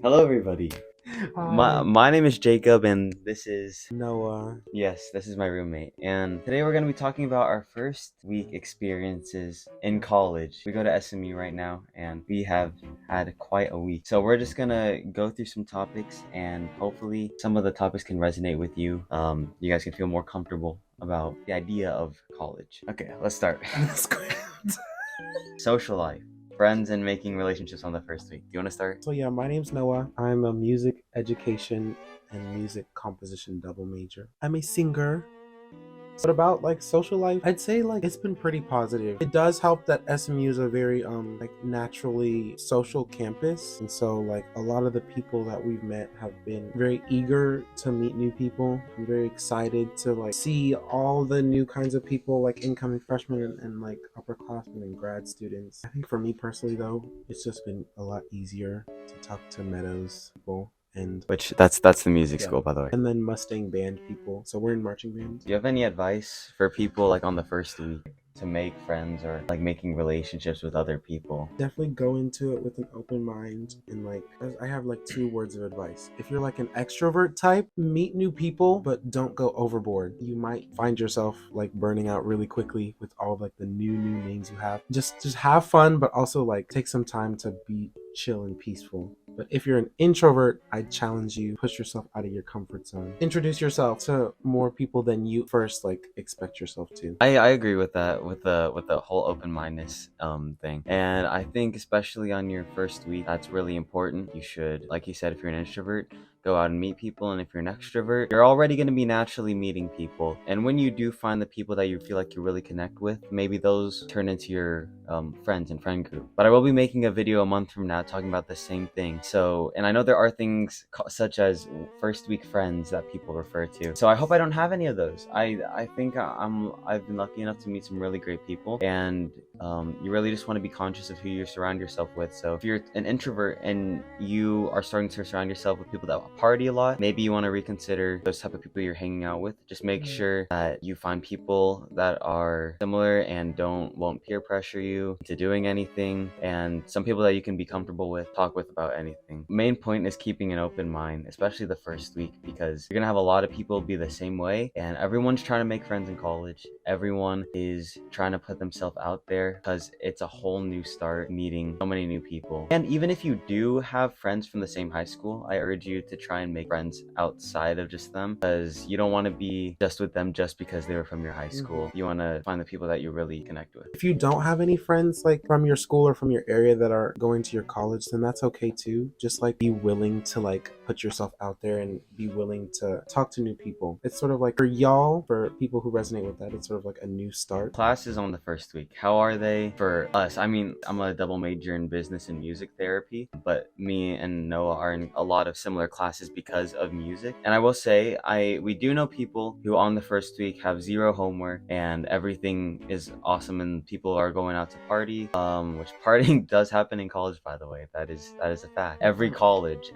Hello, everybody. My Hi, my name is Jacob, and this is Noah. this is my roommate. And today we're gonna be talking about our first week experiences in college. We go to SMU right now, and we have had quite a week. So we're just gonna go through some topics, and hopefully some of the topics can resonate with you. You guys can feel more comfortable about the idea of college. Okay, let's start. That's good. Social life, friends, and making relationships on the first week. Do you want to start? So yeah, my name's Noah. I'm a music education and music composition double major. I'm a singer. What about like social life? I'd say like it's been pretty positive. It does help that SMU is a very like naturally social campus, and so like a lot of the people that we've met have been very eager to meet new people. I'm very excited to like see all the new kinds of people, like incoming freshmen and like upperclassmen and grad students. I think for me personally though, it's just been a lot easier to talk to Meadows people and Which that's the music yeah, school, by the way. and then Mustang band people. So we're in marching band. Do you have any advice for people like on the first week to make friends or like making relationships with other people? Definitely go into it with an open mind and like I have like two words of advice. If you're like an extrovert type, meet new people but don't go overboard. You might find yourself like burning out really quickly with all like the new names you have. Just have fun, but also like take some time to be chill and peaceful. But if you're an introvert, I challenge you, push yourself out of your comfort zone. Introduce yourself to more people than you first like expect yourself to. I agree with that, with the whole open mindedness thing. And I think especially on your first week, that's really important. You should, like you said, if you're an introvert, go out and meet people, and if you're an extrovert, you're already going to be naturally meeting people. And when you do find the people that you feel like you really connect with, maybe those turn into your friends and friend group. But I will be making a video a month from now talking about the same thing. So, and I know there are things such as first week friends that people refer to. So I hope I don't have any of those. I think I've been lucky enough to meet some really great people, and you really just want to be conscious of who you surround yourself with. So if you're an introvert and you are starting to surround yourself with people that party a lot, maybe you want to reconsider those type of people you're hanging out with. Just make sure that you find people that are similar and won't peer pressure you into doing anything, and some people that you can be comfortable with, talk with about anything. Main point is keeping an open mind, especially the first week, because you're gonna have a lot of people be the same way, and everyone's trying to make friends in college. Everyone is trying to put themselves out there because it's a whole new start, meeting so many new people. And even if you do have friends from the same high school, I urge you to try and make friends outside of just them, because you don't want to be just with them just because they were from your high school. You want to find the people that you really connect with. If you don't have any friends like from your school or from your area that are going to your college, then that's okay too. Just like be willing to like put yourself out there and be willing to talk to new people. It's sort of like for y'all, for people who resonate with that, it's sort of like a new start. Classes on the first week, how are they for us? I mean, I'm a double major in business and music therapy, but me and Noah are in a lot of similar classes because of music. And I will say, we do know people who on the first week have zero homework and everything is awesome, and people are going out to party, which partying does happen in college, by the way. That is a fact. Every college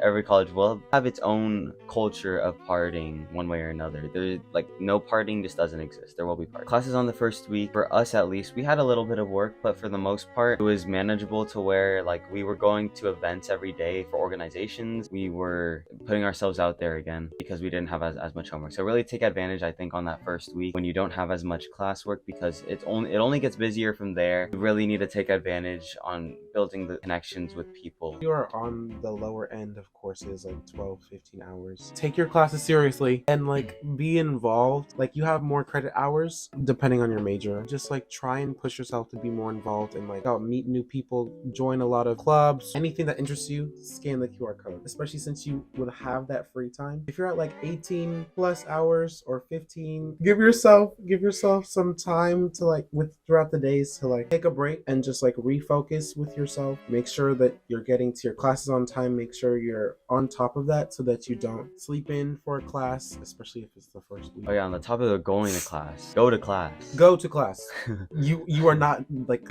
will have its own culture of partying one way or another. There's like no partying just doesn't exist. There will be parties. Classes on the first week, for us at least, we had a little bit of work, but for the most part it was manageable, to where like we were going to events every day for organizations. We were putting ourselves out there again because we didn't have as much homework. So really take advantage, I think, on that first week when you don't have as much classwork, because it only gets busier from there. You really need to take advantage on building the connections with people. You are on the lower end of courses, like 12, 15 hours. Take your classes seriously and like be involved. Like you have more credit hours depending on your major. Just like try and push yourself to be more involved and like out meet new people, join a lot of clubs, anything that interests you, scan the QR code. Especially since you would have that free time. If you're at like 18 plus hours or 15, give yourself some time to like with throughout the days to like take a break and just like refocus with yourself. Make sure that you're getting to your classes on time. Make sure you're on top of that so that you don't sleep in for a class, especially if it's the first week. Oh yeah, on the topic of going to class, go to class. Go to class. You are not like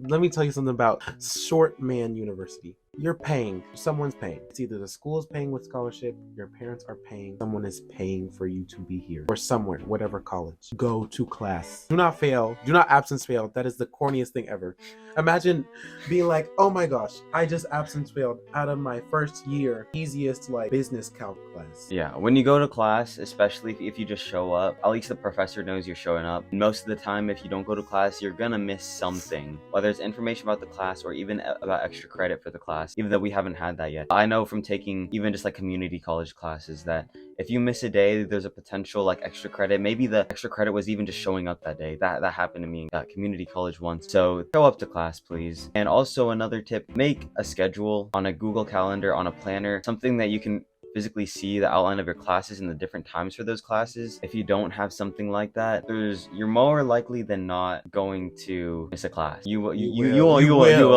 let me tell you something about Short Man University. you're paying. Someone's paying. It's either the school is paying with scholarship, your parents are paying, someone is paying for you to be here or somewhere, whatever college. Go to class. Do not fail. Do not absence fail. That is the corniest thing ever. Imagine being like, oh my gosh, I just absence failed out of my first year, easiest like business calc class. Yeah, when you go to class, especially if you just show up, at least the professor knows you're showing up. Most of the time, if you don't go to class, you're gonna miss something, whether it's information about the class or even about extra credit for the class, even though we haven't had that yet. I know from taking even just like community college classes that if you miss a day, there's a potential like extra credit. Maybe the extra credit was even just showing up that day. That happened to me at community college once. So show up to class, please. And also another tip, make a schedule on a Google Calendar, on a planner, something that you can physically see the outline of your classes and the different times for those classes. If you don't have something like that, you're more likely than not going to miss a class. You will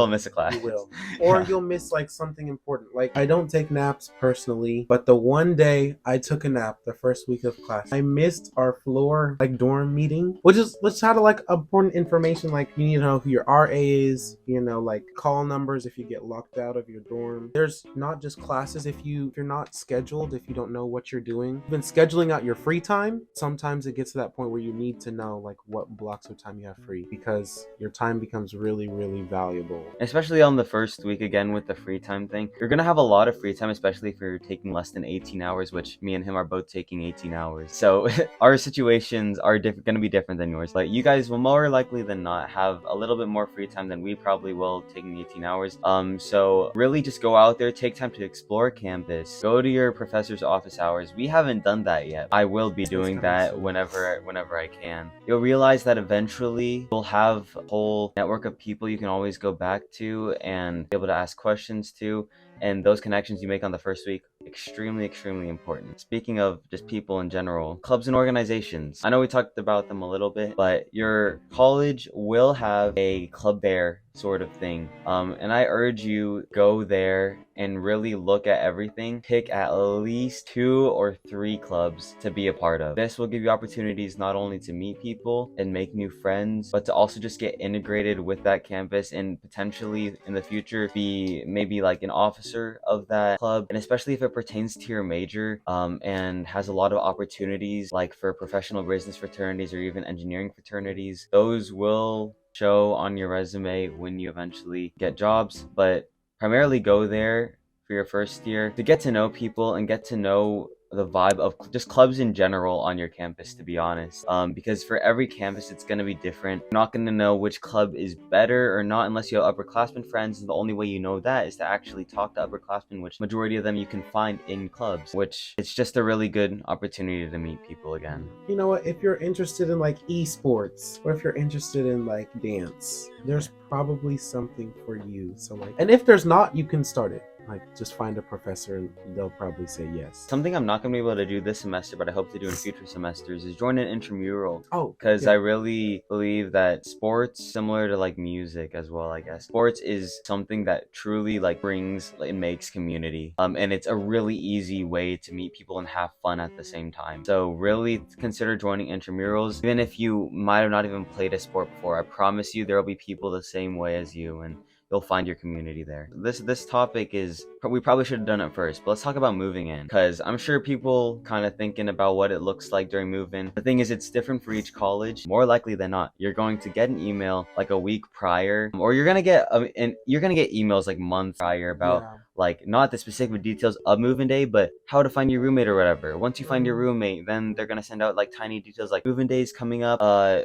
miss a class. You will. Or Yeah. you'll miss like something important. Like I don't take naps personally, but the one day I took a nap the first week of class, I missed our floor like dorm meeting, which had like important information, like you need to know who your RA is, like call numbers if you get locked out of your dorm. There's not just classes if you're not scheduled, if you don't know what you're doing. You've been scheduling out your free time. Sometimes it gets to that point where you need to know like what blocks of time you have free, because your time becomes really, really valuable. Especially on the first week, again, with the free time thing. You're gonna have a lot of free time, especially if you're taking less than 18 hours, which me and him are both taking 18 hours. So our situations are gonna be different than yours. Like you guys will more likely than not have a little bit more free time than we probably will taking 18 hours. So really just go out there, take time to explore campus, go to your professor's office hours. We haven't done that yet. I will be doing that whenever I can. You'll realize that eventually you'll have a whole network of people you can always go back to and be able to ask questions to, and those connections you make on the first week, extremely important. Speaking of just people in general, clubs and organizations, I know we talked about them a little bit, but your college will have a club bear sort of thing, and I urge you go there and really look at everything. Pick at least 2 or 3 clubs to be a part of. This will give you opportunities not only to meet people and make new friends, but to also just get integrated with that campus and potentially in the future be maybe like an officer of that club. And especially if it pertains to your major, and has a lot of opportunities like for professional business fraternities or even engineering fraternities, those will show on your resume when you eventually get jobs. But primarily go there for your first year to get to know people and get to know the vibe of just clubs in general on your campus, to be honest, because for every campus it's going to be different. You're not going to know which club is better or not unless you have upperclassmen friends, and the only way you know that is to actually talk to upperclassmen, which majority of them you can find in clubs, which it's just a really good opportunity to meet people again. You know what, if you're interested in like esports, or if you're interested in like dance, there's probably something for you. So like, and if there's not, you can start it. Like, just find a professor and they'll probably say yes. Something I'm not going to be able to do this semester, but I hope to do in future semesters, is join an intramural. Oh, Because yeah. I really believe that sports, similar to like music as well, I guess, sports is something that truly like brings and makes community. And it's a really easy way to meet people and have fun at the same time. So really consider joining intramurals. Even if you might have not even played a sport before, I promise you there will be people the same way as you, and you'll find your community there. This topic is, we probably should have done it first, but let's talk about moving in, because I'm sure people kind of thinking about what it looks like during move-in. The thing is, it's different for each college. More likely than not, you're going to get an email like a week prior, or you're gonna get emails like months prior about like not the specific details of move-in day, but how to find your roommate or whatever. Once you find your roommate, then they're gonna send out like tiny details like move-in day is coming up,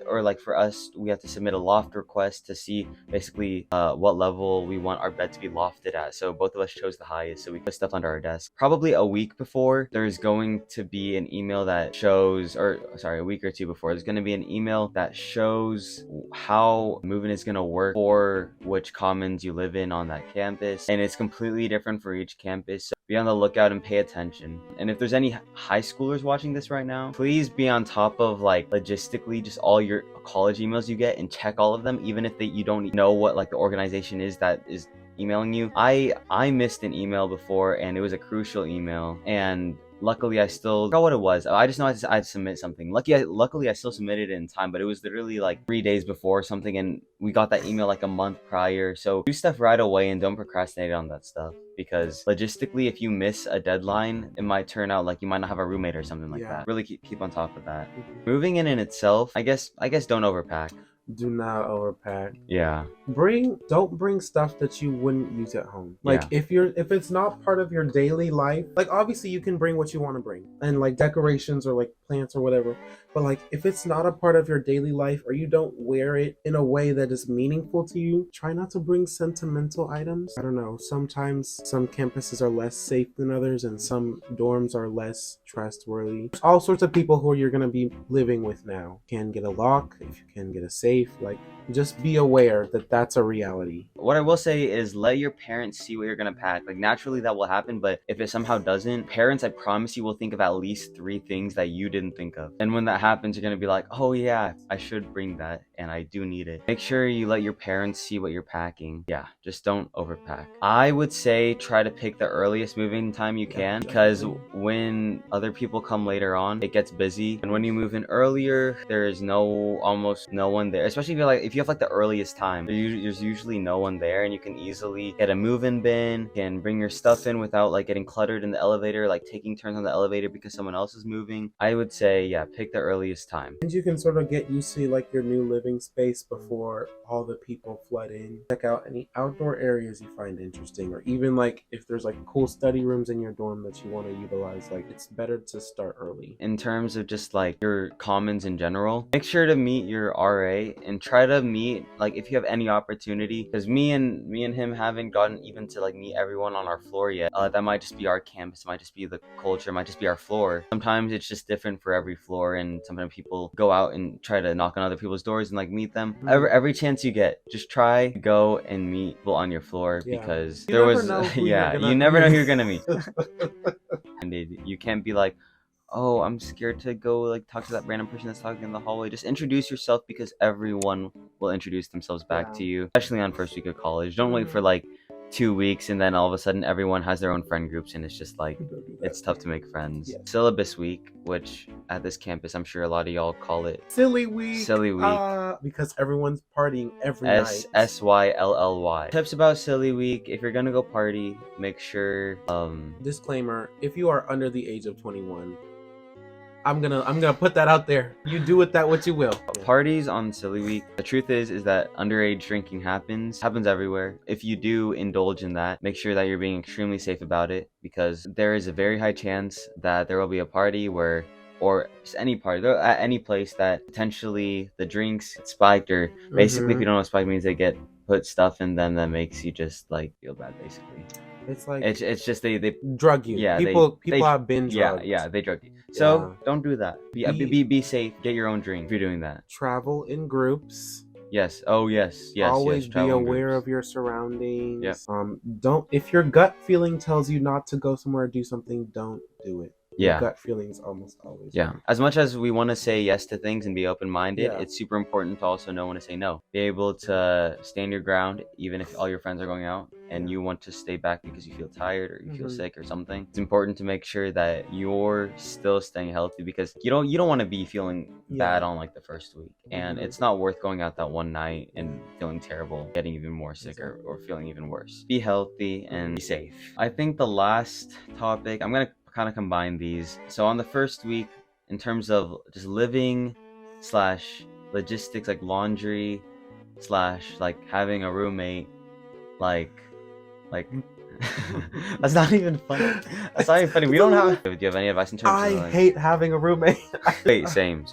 or like for us, we have to submit a loft request to see basically what level we want our bed to be lofted at. So both of us chose the highest, so we put stuff under our desk. Probably a week before, there's going to be an email that shows, or sorry, a week or two before, there's going to be an email that shows how moving is going to work for which commons you live in on that campus, and it's completely different for each campus. So be on the lookout and pay attention. And if there's any high schoolers watching this right now, please be on top of like logistically just all your college emails you get and check all of them, even if you don't know what like the organization is that is emailing you. I missed an email before, and it was a crucial email, and luckily I still forgot what it was. I just know I had to submit something. Luckily I still submitted it in time, but it was literally like 3 days before or something, and we got that email like a month prior. So do stuff right away and don't procrastinate on that stuff, because logistically, if you miss a deadline, it might turn out like you might not have a roommate or something like that. Really keep on top of that. Moving in itself, I guess don't overpack. Do not overpack. Yeah. Don't bring stuff that you wouldn't use at home. Like Yeah. if it's not part of your daily life, like obviously you can bring what you want to bring and like decorations or like plants or whatever. But like if it's not a part of your daily life or you don't wear it in a way that is meaningful to you, try not to bring sentimental items. I don't know. Sometimes some campuses are less safe than others and some dorms are less trustworthy. There's all sorts of people who you're gonna be living with now. You can get a lock, if you can get a safe. Like, just be aware that that's a reality. What I will say is let your parents see what you're gonna pack. Like naturally that will happen, but if it somehow doesn't, parents, I promise you, will think of at least 3 things that you didn't think of. And when that happens, you're gonna be like, oh yeah, I should bring that and I do need it. Make sure you let your parents see what you're packing. Yeah, just don't overpack. I would say try to pick the earliest moving time you can, because when other people come later on, it gets busy. And when you move in earlier, there is almost no one there. Especially if you have like the earliest time, there's usually no one there, and you can easily get a move-in bin, can bring your stuff in without like getting cluttered in the elevator, like taking turns on the elevator because someone else is moving. I would say, yeah, pick the earliest time. And you can sort of get used to like your new living space before all the people flood in. Check out any outdoor areas you find interesting, or even like if there's like cool study rooms in your dorm that you want to utilize. Like it's better to start early. In terms of just like your commons in general, make sure to meet your RA and try to meet, like if you have any opportunity, because me and him haven't gotten even to like meet everyone on our floor yet. That might just be our campus, might just be the culture, might just be our floor. Sometimes it's just different for every floor, and sometimes people go out and try to knock on other people's doors and like meet them. Every chance you get, just try to go and meet people on your floor, because you never know who you're gonna meet. And you can't be like, oh, I'm scared to go like talk to that random person that's talking in the hallway. Just introduce yourself, because everyone will introduce themselves back to you, especially on first week of college. Don't wait for like 2 weeks and then all of a sudden everyone has their own friend groups, and it's just like it's tough to make friends. Syllabus week, which at this campus I'm sure a lot of y'all call it Silly week. Because everyone's partying every night. SYLLY. Tips about Silly week: if you're gonna go party, make sure disclaimer, if you are under the age of 21, I'm gonna put that out there. You do with that what you will. Parties on Silly Week. The truth is that underage drinking happens everywhere. If you do indulge in that, make sure that you're being extremely safe about it, because there is a very high chance that there will be a party or just any party at any place that potentially the drinks get spiked, or basically if you don't know what spike means, they get put stuff in them that makes you just like feel bad basically. It's like it's just they drug you. Yeah, people have been drugged. Yeah, they drug you. So don't do that. Be safe. Get your own drink if you're doing that. Travel in groups. Yes. Oh yes. Always be aware of your surroundings. Don't, if your gut feeling tells you not to go somewhere or do something, don't do it. Your gut feelings almost always. Yeah. As much as we want to say yes to things and be open-minded, it's super important to also know when to say no. Be able to stand your ground even if all your friends are going out and you want to stay back because you feel tired or you feel sick or something. It's important to make sure that you're still staying healthy, because you don't want to be feeling bad on like the first week. And it's not worth going out that one night and feeling terrible, getting even more sick or feeling even worse. Be healthy and be safe. I think the last topic, I'm gonna kind of combine these. So on the first week, in terms of just living / logistics, like laundry / like having a roommate, like that's not even funny. That's not even funny. We don't have. Do you have any advice in terms of I hate having a roommate. Wait, same.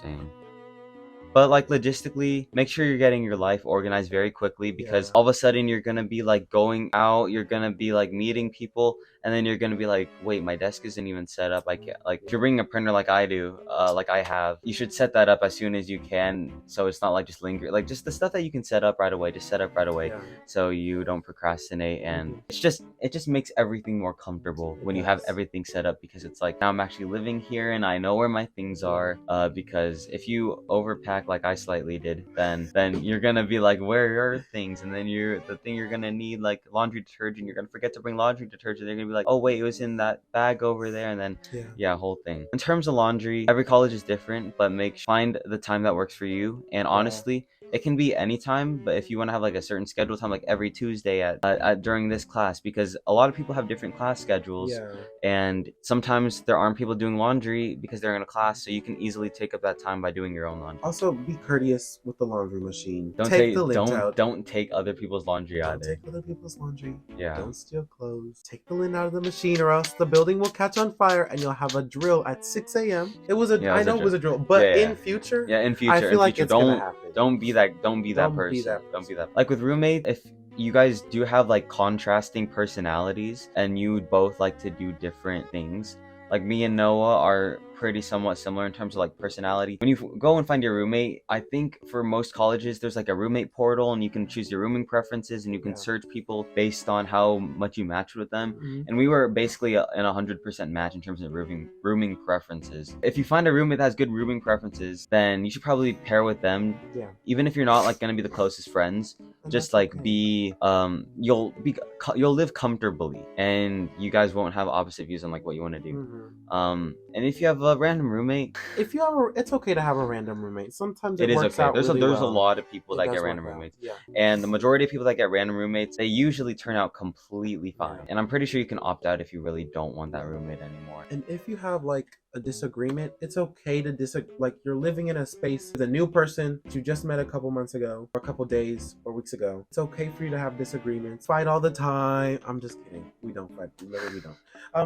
But like logistically, make sure you're getting your life organized very quickly, because all of a sudden you're gonna be like going out, you're gonna be like meeting people, and then you're gonna be like, wait, my desk isn't even set up. I can't, like, if you're bringing a printer like I do, like I have, you should set that up as soon as you can, so it's not like just linger, like just the stuff that you can set up right away, just set up right away, so you don't procrastinate. And it just makes everything more comfortable when you have everything set up, because it's like, now I'm actually living here and I know where my things are. Because if you overpack like I slightly did, then you're gonna be like, where are things? And then the thing you're gonna need, like laundry detergent, you're gonna forget to bring laundry detergent. They're gonna be like, oh wait, it was in that bag over there, and then Yeah. whole thing. In terms of laundry, every college is different, but find the time that works for you. And honestly, it can be any time, but if you want to have like a certain schedule time, like every Tuesday at during this class, because a lot of people have different class schedules, Yeah. and sometimes there aren't people doing laundry because they're in a class, so you can easily take up that time by doing your own laundry. Also, be courteous with the laundry machine. Don't Take the lint out. Don't take other people's laundry Don't either. take other people's laundry. Yeah. Don't steal clothes. Take the lint out of the machine, or else the building will catch on fire, and you'll have a drill at 6 a.m. It was a. I know it was a drill, but in future, in future, I feel like it's gonna happen. Don't be that person. Don't be that. Like with roommates, if you guys do have like contrasting personalities and you both like to do different things, like me and Noah are pretty somewhat similar in terms of like personality. When you go and find your roommate, I think for most colleges there's like a roommate portal, and you can choose your rooming preferences, and you can search people based on how much you match with them. And we were basically in 100% match in terms of rooming preferences. If you find a roommate that has good rooming preferences, then you should probably pair with them. Yeah. Even if you're not like gonna be the closest friends, just like you'll live comfortably, and you guys won't have opposite views on like what you want to do. And if you have a random roommate, it's okay to have a random roommate. Sometimes it works okay. out There's really a well. lot of people It that does get work random out. roommates, Yeah. and the majority of people that get random roommates, they usually turn out completely fine. Yeah. And I'm pretty sure you can opt out if you really don't want that roommate anymore. And if you have like a disagreement, it's okay to like you're living in a space with a new person that you just met a couple months ago, or a couple days or weeks ago. It's okay for you to have disagreements. Fight all the time. I'm just kidding. We don't fight. We literally don't.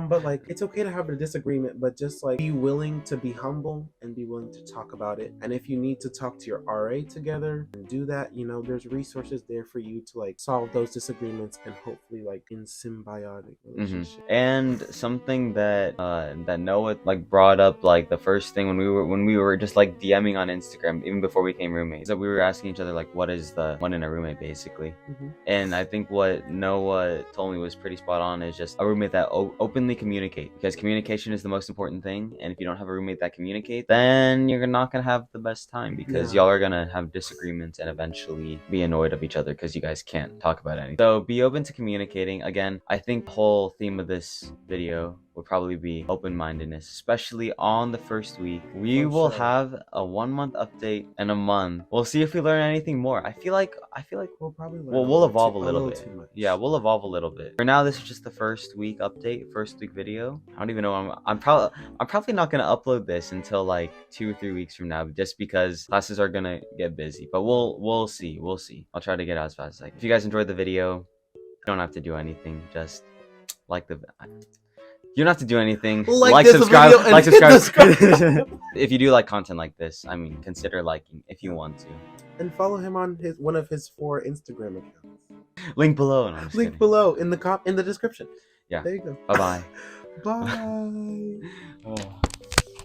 But like it's okay to have a disagreement, but just like be willing to be humble and be willing to talk about it. And if you need to talk to your RA together and do that, there's resources there for you to like solve those disagreements and hopefully like in symbiotic relationship. And something that that Noah like brought up, like the first thing when we were just like DMing on Instagram even before we became roommates, that we were asking each other like, what is the one in a roommate basically. And I think what Noah told me was pretty spot on, is just a roommate that openly communicate, because communication is the most important thing. And if you don't have a roommate that communicates, then you're not gonna have the best time, because y'all are gonna have disagreements and eventually be annoyed of each other because you guys can't talk about anything. So be open to communicating. Again, I think the whole theme of this video would probably be open-mindedness, especially on the first week. We will have a 1 month update in a month. We'll see if we learn anything more. I feel like we'll probably learn we'll evolve a little bit. Too much. Yeah, we'll evolve a little bit. For now, this is just the first week update, first week video. I don't even know. I'm probably not gonna upload this until like 2 or 3 weeks from now, just because classes are gonna get busy. But we'll see. I'll try to get out as fast as I can. If you guys enjoyed the video, you don't have to do anything. Just like the. You don't have to do anything. Like, subscribe. Like, subscribe. If you do like content like this, I mean, consider liking if you want to. And follow him on one of his 4 Instagram accounts. Link below. No, Link below in the description. Yeah. There you go. Bye-bye. Bye. Oh.